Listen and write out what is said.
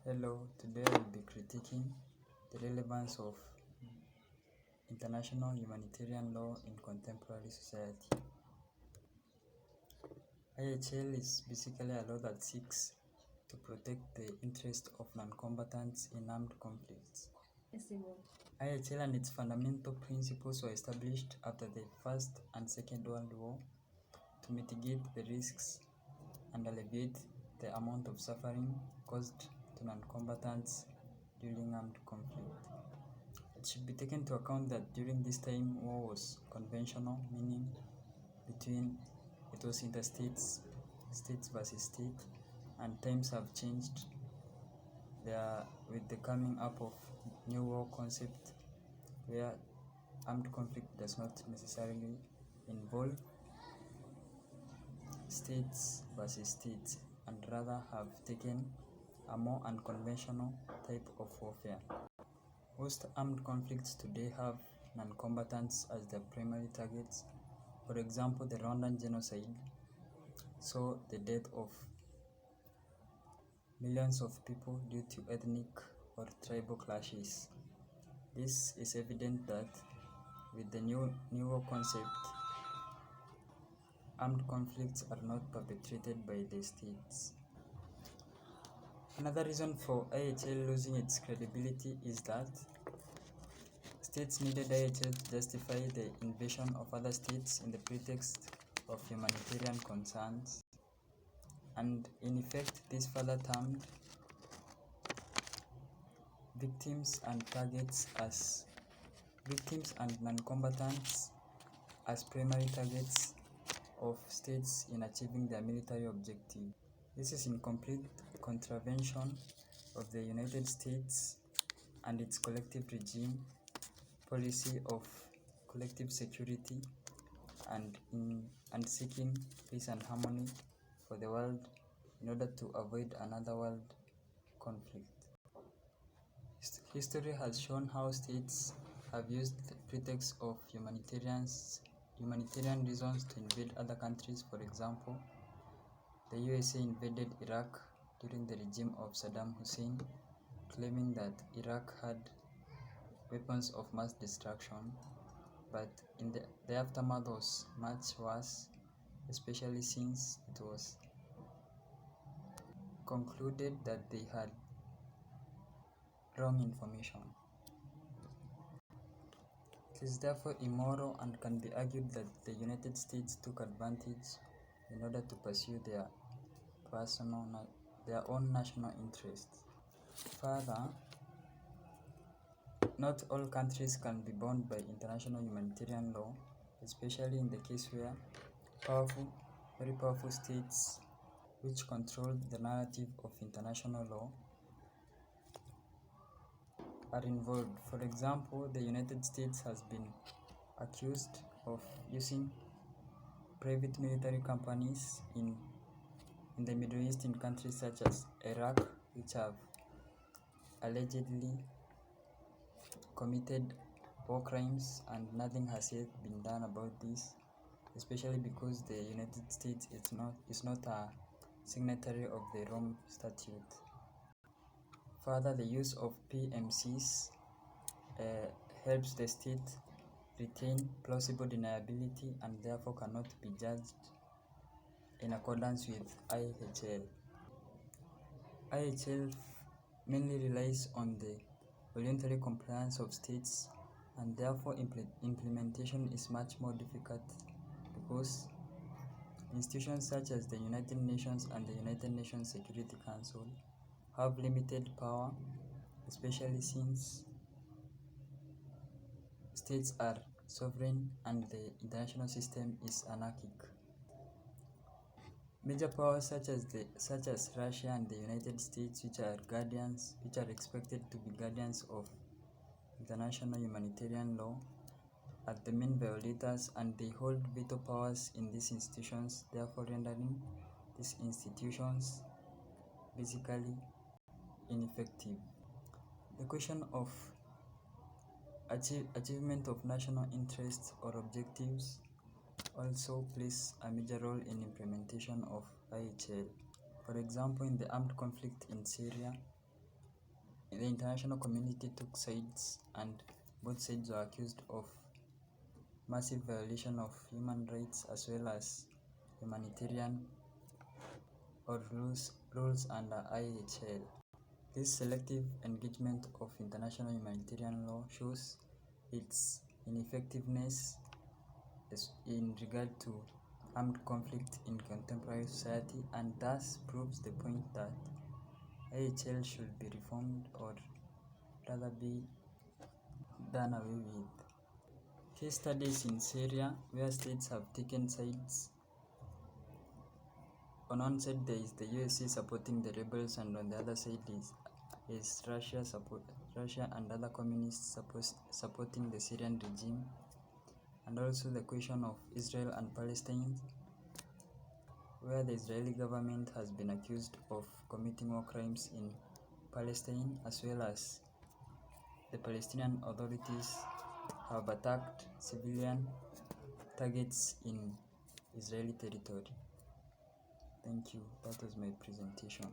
Hello, today I will be critiquing the relevance of international humanitarian law in contemporary society. IHL is basically a law that seeks to protect the interests of non-combatants in armed conflicts. IHL and its fundamental principles were established after the First and Second World War to mitigate the risks and alleviate the amount of suffering caused to non-combatants during armed conflict. It should be taken into account that during this time war was conventional, meaning it was interstates, states versus state, and times have changed with the coming up of new war concept where armed conflict does not necessarily involve states versus states and rather have taken a more unconventional type of warfare. Most armed conflicts today have non-combatants as their primary targets. For example, the Rwandan genocide saw the death of millions of people due to ethnic or tribal clashes. This is evident that with the newer concept, armed conflicts are not perpetrated by the states. Another reason for IHL losing its credibility is that states needed IHL to justify the invasion of other states in the pretext of humanitarian concerns, and in effect this further termed victims and non-combatants as primary targets of states in achieving their military objective. This is in complete contravention of the United States and its collective regime policy of collective security and seeking peace and harmony for the world in order to avoid another world conflict. History has shown how states have used the pretext of humanitarian reasons to invade other countries. For example, the USA invaded Iraq during the regime of Saddam Hussein, claiming that Iraq had weapons of mass destruction, but in the aftermath was much worse, especially since it was concluded that they had wrong information. It is therefore immoral and can be argued that the United States took advantage in order to pursue their own national interests. Further, not all countries can be bound by international humanitarian law, especially in the case where very powerful states which control the narrative of international law are involved. For example, the United States has been accused of using private military companies in the Middle East in countries such as Iraq, which have allegedly committed war crimes, and nothing has yet been done about this, especially because the United States is not a signatory of the Rome Statute. Further, the use of PMCs helps the state retain plausible deniability and therefore cannot be judged in accordance with IHL. IHL mainly relies on the voluntary compliance of states, and therefore implementation is much more difficult because institutions such as the United Nations and the United Nations Security Council have limited power, especially since states are sovereign and the international system is anarchic. Major powers such as Russia and the United States, which are expected to be guardians of international humanitarian law, are the main violators, and they hold veto powers in these institutions, therefore rendering these institutions basically ineffective. The question of achievement of national interests or objectives also plays a major role in implementation of IHL. For example, in the armed conflict in Syria, the international community took sides, and both sides were accused of massive violation of human rights as well as humanitarian or rules under IHL. This selective engagement of international humanitarian law shows its ineffectiveness in regard to armed conflict in contemporary society, and thus proves the point that IHL should be reformed or rather be done away with. Case studies in Syria where states have taken sides. On one side there is the USA supporting the rebels, and on the other side is Russia and other communists supporting the Syrian regime. And also the question of Israel and Palestine, where the Israeli government has been accused of committing war crimes in Palestine, as well as the Palestinian authorities have attacked civilian targets in Israeli territory. Thank you. That was my presentation.